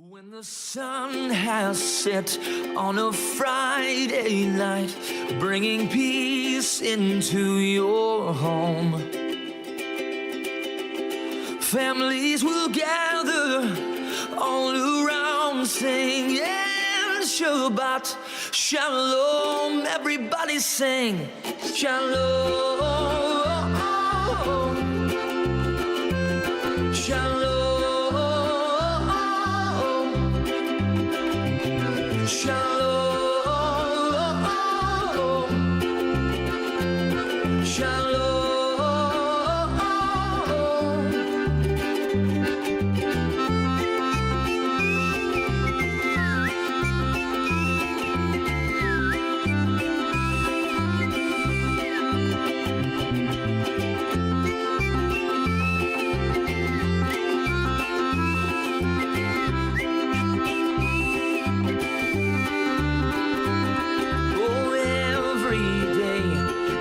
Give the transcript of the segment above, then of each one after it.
When the sun has set on a Friday night, bringing peace into your home, families will gather all around singing Shabbat Shalom. Everybody sing Shalom, Shalom. Shalom, shalom.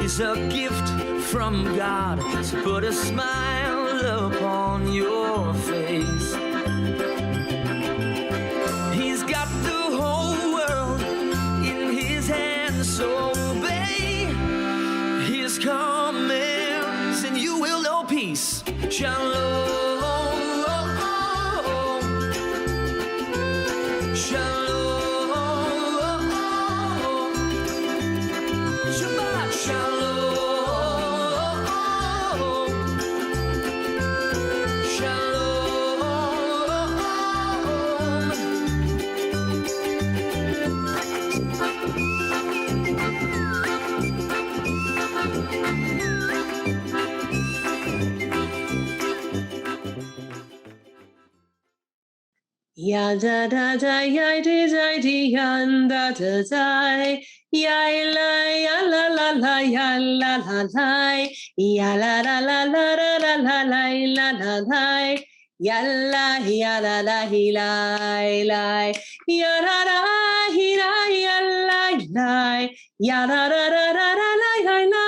Is a gift from God, so put a smile upon your face. He's got the whole world in his hands, so obey his commands and you will know peace. Shalom, shalom. Shabbat shalom, shalom. Ya da da da ya di da di yan da da da ya la ya la la la ya la la la ya la la la la la la la la la la la ya la la la hi la la ya la la hi la ya la la ya la la la la la la la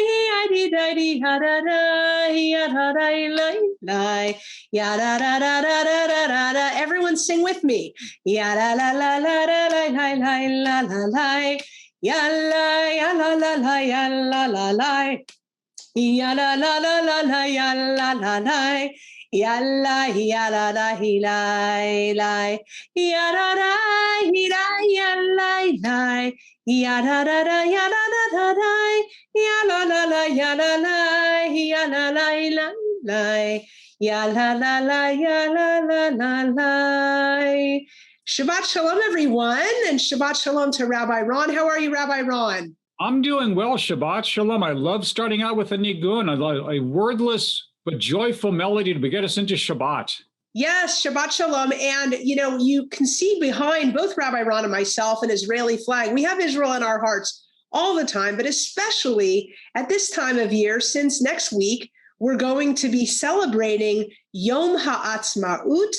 ya di da di ha da da ya la la la la ya da da da da da da da. Everyone sing with me. Ya la la la la la la la la la la la. Ya la la la la ya la la la. Ya la la la la la ya la la la. Ya la la la hi la la. Ya la la hi la ya la la. Ya da da da ya la la da da. Ya la la la ya la la. Ya la la la la. Ya la la la ya la la la la. Shabbat shalom, everyone, and Shabbat shalom to Rabbi Ron. How are you, Rabbi Ron? I'm doing well, Shabbat shalom. I love starting out with a nigun, a wordless but joyful melody to get us into Shabbat. Yes, Shabbat shalom. And, you know, you can see behind both Rabbi Ron and myself an Israeli flag. We have Israel in our hearts all the time, but especially at this time of year, since next week, we're going to be celebrating Yom HaAtzmaut,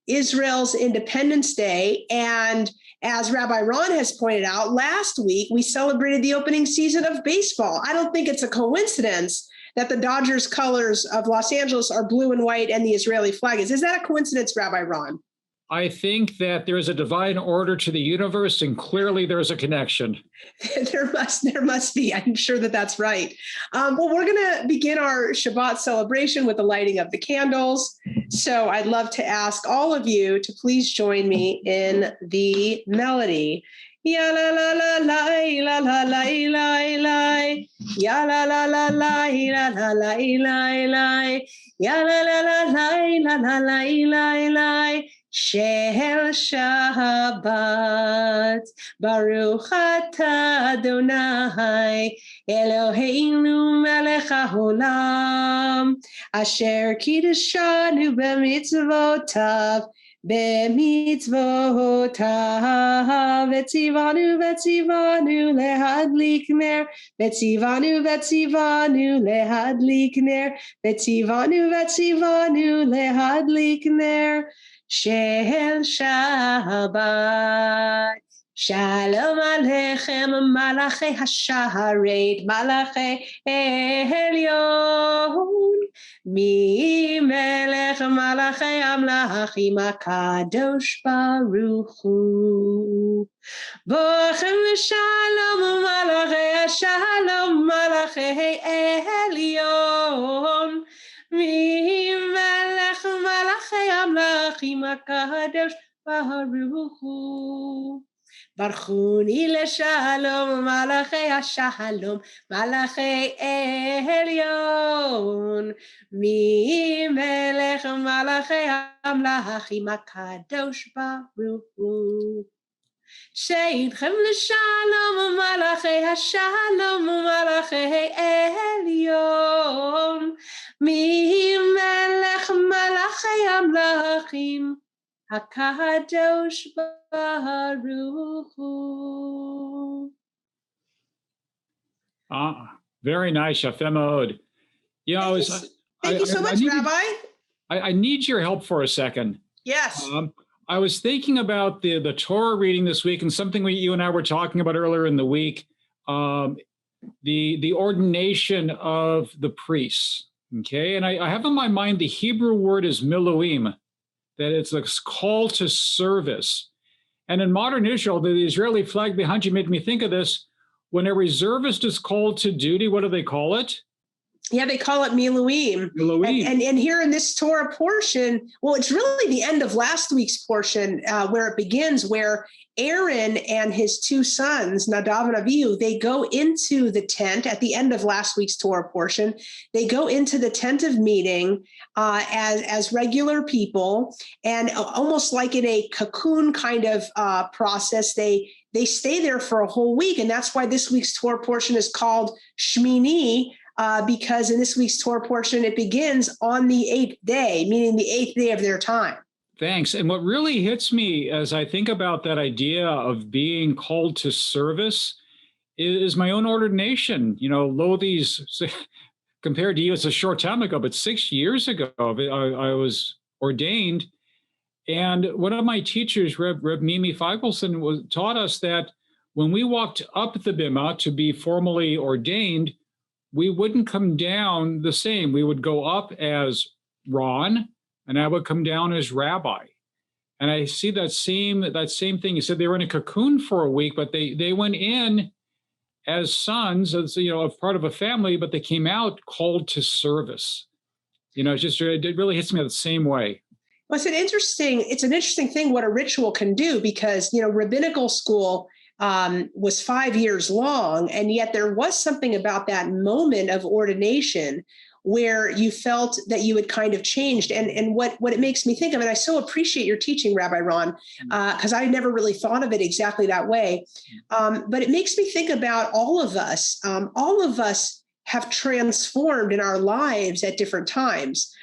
Israel's Independence Day. And as Rabbi Ron has pointed out, last week we celebrated the opening season of baseball. I don't think it's a coincidence that the Dodgers colors of Los Angeles are blue and white and the Israeli flag is. Is that a coincidence, Rabbi Ron? I think that there is a divine order to the universe, and clearly there is a connection. There must be. I'm sure that that's right. Well, we're going to begin our Shabbat celebration with the lighting of the candles. So I'd love to ask all of you to please join me in the melody. Ya la la la la la la la la la. Ya la la la la la la la la. Ya la la la la la la la la. Shel Shabbat, Baruch Atah Adonai, Eloheinu melech haolam, asher kiddushanu b'mitzvotav, vetzivanu lehadlik ner, vetzivanu lehadlik ner, vetzivanu lehadlik ner. Shel Shabbat, Shalom Aleichem, Malachi Hasharet, Malachi Elyon. Mi Melech Malachi Amlachim HaKadosh Baruch Hu. Bochem Shalom Malachi Shalom Malachi Elyon. Mi Melech Malachi Amlachim HaKadosh Baruch Hu. Barchuni leshalom, malachi hashalom, malachi elyon. Mi melech malachi amlachim hakadosh baruch hu. Sheitchem leshalom, malachi hashalom, malachi elyon. Mi melech malachi amlachim HaKadosh Baruch Hu. Very nice, Yafeh Ma'od. You know, Thank you so much, Rabbi. I need your help for a second. Yes. I was thinking about the Torah reading this week and something you and I were talking about earlier in the week, the ordination of the priests. Okay, and I have in my mind the Hebrew word is miluim, that it's a call to service. And in modern Israel, the Israeli flag behind you made me think of this. When a reservist is called to duty, what do they call it? Yeah, they call it miluim. And here in this Torah portion, well, it's really the end of last week's portion where it begins, where Aaron and his two sons, Nadav and Avihu, they go into the tent at the end of last week's Torah portion. They go into the tent of meeting as regular people, and almost like in a cocoon kind of process, they stay there for a whole week. And that's why this week's Torah portion is called Shmini, because in this week's Torah portion, it begins on the 8th day, meaning the 8th day of their time. Thanks. And what really hits me as I think about that idea of being called to service is my own ordination. You know, lo these, compared to you, it's a short time ago, but 6 years ago, I was ordained. And one of my teachers, Reb Mimi Feigelson, taught us that when we walked up the bima to be formally ordained, we wouldn't come down the same. We would go up as Ron, and I would come down as Rabbi. And I see that same thing. You said they were in a cocoon for a week, but they went in as sons, as a part of a family, but they came out called to service. It really hits me the same way. Well, it's an interesting thing what a ritual can do, because rabbinical school was 5 years long, and yet there was something about that moment of ordination where you felt that you had kind of changed. And what it makes me think of, and I so appreciate your teaching, Rabbi Ron, because I never really thought of it exactly that way. But it makes me think about all of us. All of us have transformed in our lives at different times.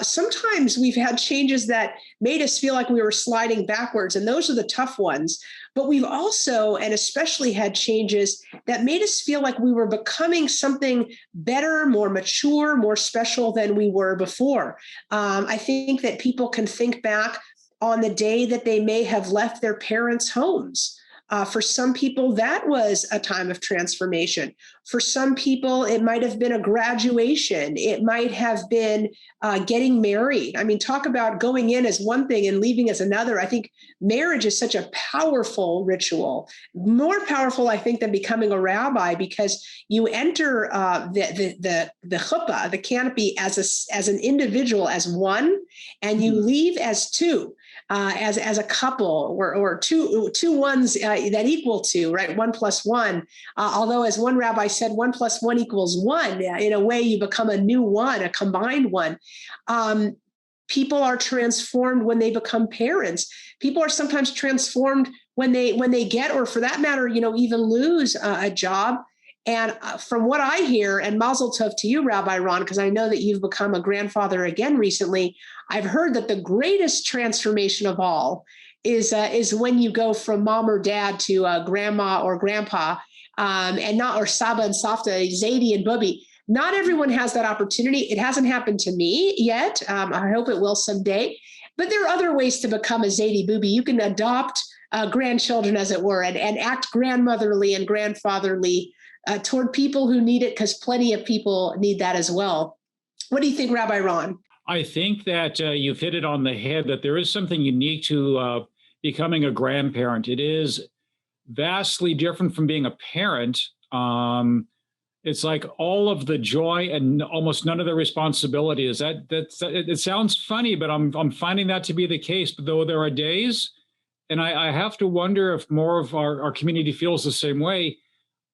Sometimes we've had changes that made us feel like we were sliding backwards, and those are the tough ones. But we've also, and especially, had changes that made us feel like we were becoming something better, more mature, more special than we were before. I think that people can think back on the day that they may have left their parents' homes. For some people, that was a time of transformation. For some people, it might have been a graduation. It might have been getting married. I mean, talk about going in as one thing and leaving as another. I think marriage is such a powerful ritual, more powerful, I think, than becoming a rabbi, because you enter the chuppah, the canopy, as an individual, as one, and you leave as two. As a couple, or two ones that equal two, right? 1 + 1. Although, as one rabbi said, 1 + 1 = 1. In a way, you become a new one, a combined one. People are transformed when they become parents. People are sometimes transformed when they get, or for that matter, even lose a job. And from what I hear, and mazel tov to you, Rabbi Ron, because I know that you've become a grandfather again recently, I've heard that the greatest transformation of all is when you go from mom or dad to grandma or grandpa, or Saba and Savta, Zaidi and Bubby. Not everyone has that opportunity. It hasn't happened to me yet. I hope it will someday. But there are other ways to become a Zaidi Booby. You can adopt grandchildren, as it were, and act grandmotherly and grandfatherly toward people who need it, because plenty of people need that as well. What do you think, Rabbi Ron? I think that you've hit it on the head, that there is something unique to becoming a grandparent. It is vastly different from being a parent. It's like all of the joy and almost none of the responsibility. It sounds funny, but I'm finding that to be the case. But though there are days, and I have to wonder if more of our community feels the same way.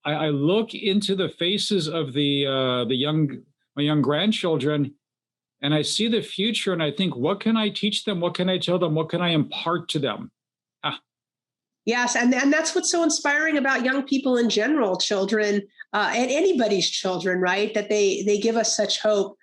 I look into the faces of my young grandchildren, and I see the future, and I think, what can I teach them? What can I tell them? What can I impart to them? Yes, and that's what's so inspiring about young people in general, children, and anybody's children, right? That they give us such hope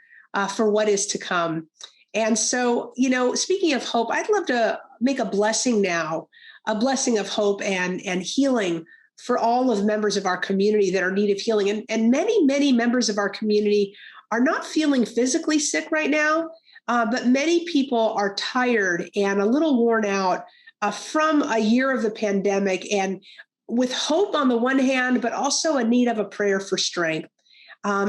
for what is to come. And so, speaking of hope, I'd love to make a blessing now, a blessing of hope and healing for all of the members of our community that are in need of healing. And many, many members of our community are not feeling physically sick right now, but many people are tired and a little worn out from a year of the pandemic, and with hope on the one hand, but also a need of a prayer for strength.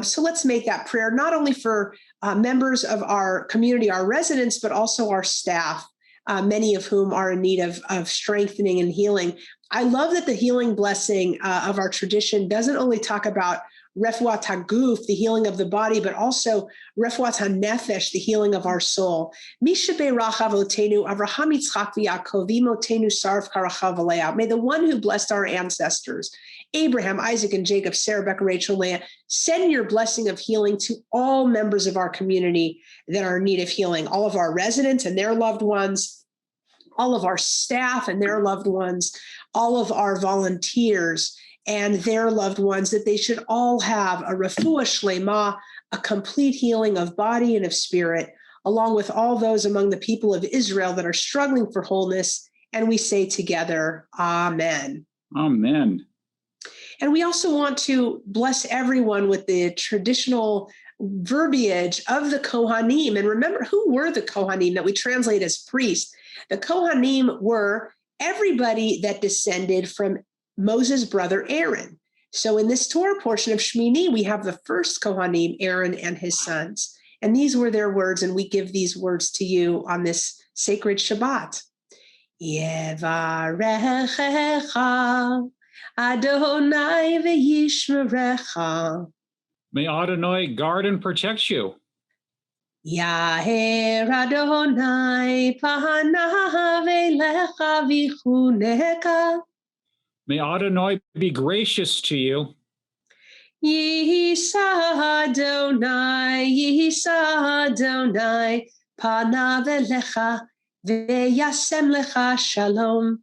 So let's make that prayer not only for members of our community, our residents, but also our staff, many of whom are in need of strengthening and healing. I love that the healing blessing of our tradition doesn't only talk about refuat haguf, the healing of the body, but also refuat hanefesh, the healing of our soul. Misha be'rach avotenu, Avraham, Yitzchak, v'Yaakov, v'imotenu sarv karachav alea. May the one who blessed our ancestors, Abraham, Isaac, and Jacob, Sarah, Rebecca, Rachel, Leah, send your blessing of healing to all members of our community that are in need of healing, all of our residents and their loved ones, all of our staff and their loved ones, all of our volunteers and their loved ones, that they should all have a refuah shlema, a complete healing of body and of spirit, along with all those among the people of Israel that are struggling for wholeness. And we say together, Amen. Amen. And we also want to bless everyone with the traditional verbiage of the Kohanim. And remember, who were the Kohanim that we translate as priests? The Kohanim were everybody that descended from Moses' brother Aaron. So in this Torah portion of Shmini, we have the first Kohanim, Aaron and his sons. And these were their words, and we give these words to you on this sacred Shabbat. Yevarechecha Adonai v'yishmerecha. May Adonai guard and protect you. Yaher Adonai panav elecha v'chuneka. May Adonai be gracious to you. Yisa Adonai panav elecha v'yasem lecha shalom.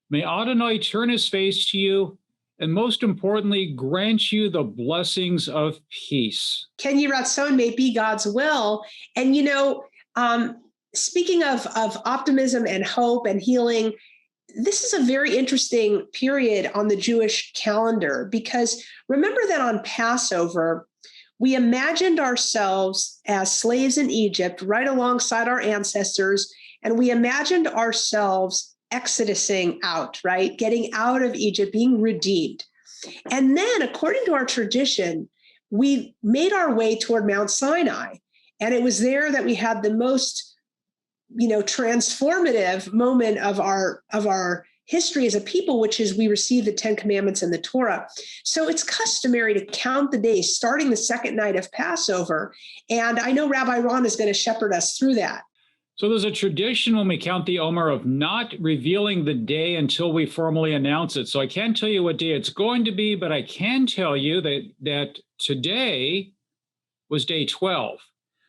May Adonai turn his face to you, and most importantly, grant you the blessings of peace. Ken Yiratzon, may be God's will. And speaking of optimism and hope and healing, this is a very interesting period on the Jewish calendar, because remember that on Passover, we imagined ourselves as slaves in Egypt right alongside our ancestors, and we imagined ourselves exodusing out, right? Getting out of Egypt, being redeemed. And then, according to our tradition, we made our way toward Mount Sinai. And it was there that we had the most transformative moment of our history as a people, which is we received the 10 Commandments and the Torah. So it's customary to count the days starting the second night of Passover. And I know Rabbi Ron is going to shepherd us through that. So there's a tradition when we count the Omer of not revealing the day until we formally announce it. So I can't tell you what day it's going to be, but I can tell you that today was day 12.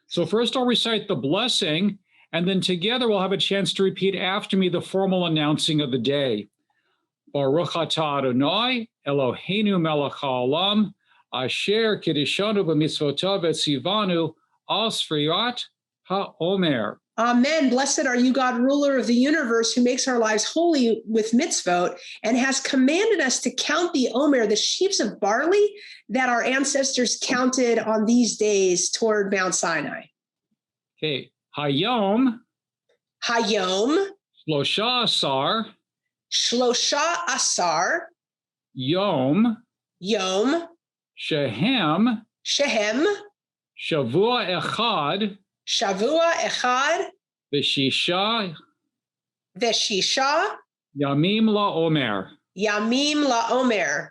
So first I'll recite the blessing, and then together we'll have a chance to repeat after me the formal announcing of the day. Baruch atah Adonai, Eloheinu melech haolam, asher kiddushanu b'mitzvotav etzivanu al sfiriyat ha'omer. Amen. Blessed are you, God, ruler of the universe, who makes our lives holy with mitzvot and has commanded us to count the Omer, the sheaves of barley that our ancestors counted on these days toward Mount Sinai. Okay. Hayom. Hayom. Shlosha asar. Shlosha Asar Yom Yom Shehem Shehem Shavua Echad Shavua Echad V'Shisha Veshisha Yamim LaOmer. Yamim LaOmer.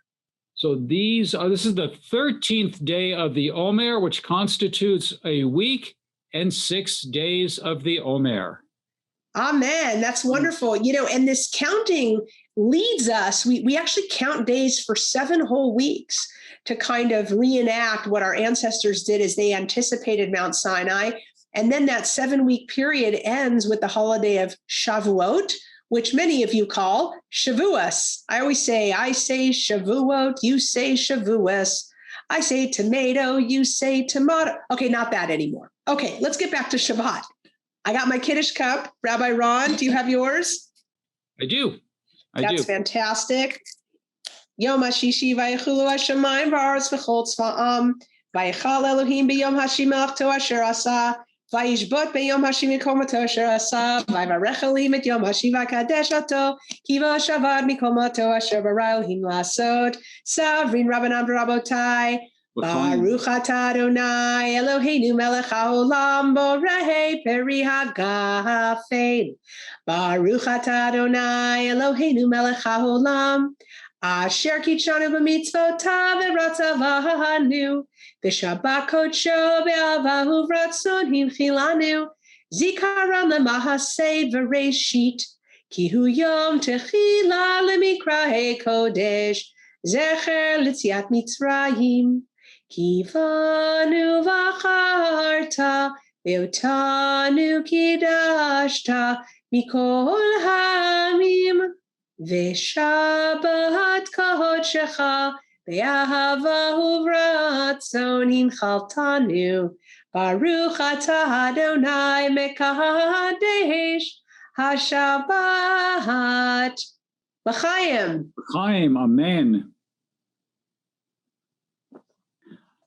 So this is the 13th day of the Omer, which constitutes a week and 6 days of the Omer. Amen. That's wonderful. And this counting leads us, we actually count days for 7 whole weeks to kind of reenact what our ancestors did as they anticipated Mount Sinai. And then that 7-week period ends with the holiday of Shavuot, which many of you call Shavuos. I say Shavuot, you say Shavuos. I say tomato, you say tomato. Okay, not that anymore. Okay, let's get back to Shabbat. I got my Kiddush cup. Rabbi Ron, do you have yours? I do. That's fantastic. Yom HaShishi vayechulu hashamayim v'aretz v'chol tzva'am vayechal Elohim b'yom hashimachto asher asa vayishbot b'yom hashimikomato asher asa vayvarech Elohim et yom hashiva kadesh ato ki v'shavad mikomato asher bara Elohim lasot savrin rabbanan v'rabotai Baruch atah Adonai Eloheinu melech haolam borei peri hagafel Baruch atah Adonai Eloheinu melech haolam Asher kitshanu b'mitzvotav v'ratzavanu v'shabbat kodsho be'avahu v'ratzon hinchilanu zikaron lemahaseh v'reishit ki hu yom techila lemikrahei kodesh zecher l'tziat Mitzrayim ki vanu v'acharta ve'otanu kidashta mikol hamim V'shabbat kodeshecha be'ahava uvratzon hinchaltanu Baruch atah Adonai mekadesh hashabbat. L'chaim. L'chaim, amen.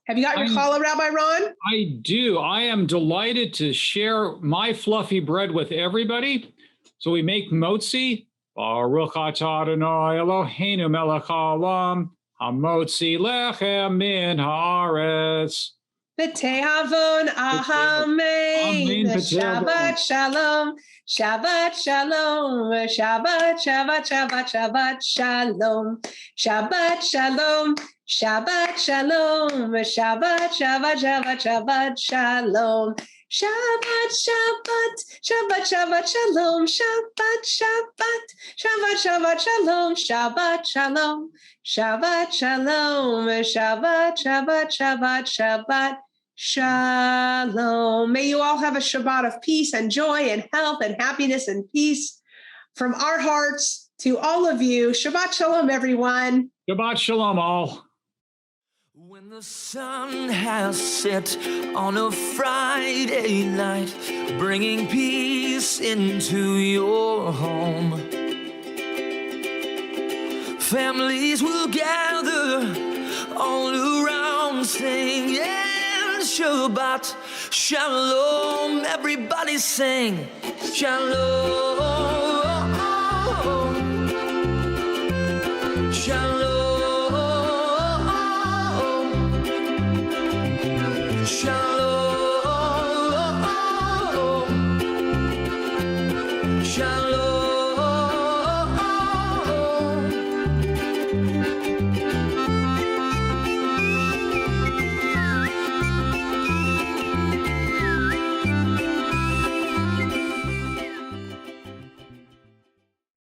Have you got your challah, Rabbi Ron? I do. I am delighted to share my fluffy bread with everybody. So we make motzi. Baruch atah Adonai Eloheinu melech haolam hamotzi lechem min haaretz. V'tehavon ahamein. Shabbat shalom. Shabbat shalom. Shabbat shabbat shabbat shabbat shalom. Shabbat shalom. Shabbat shalom. Shabbat shabbat shabbat shabbat shalom. Shabbat, Shabbat, Shabbat, Shabbat, Shalom, Shabbat, Shabbat, Shabbat, Shabbat, Shalom, Shabbat, Shalom, Shabbat, Shalom, Shabbat, Shabbat, Shabbat, Shabbat, Shalom. May you all have a Shabbat of peace and joy and health and happiness and peace from our hearts to all of you. Shabbat Shalom, everyone. Shabbat Shalom, all. When the sun has set on a Friday night, bringing peace into your home, families will gather all around singing Shabbat Shalom. Everybody sing Shalom.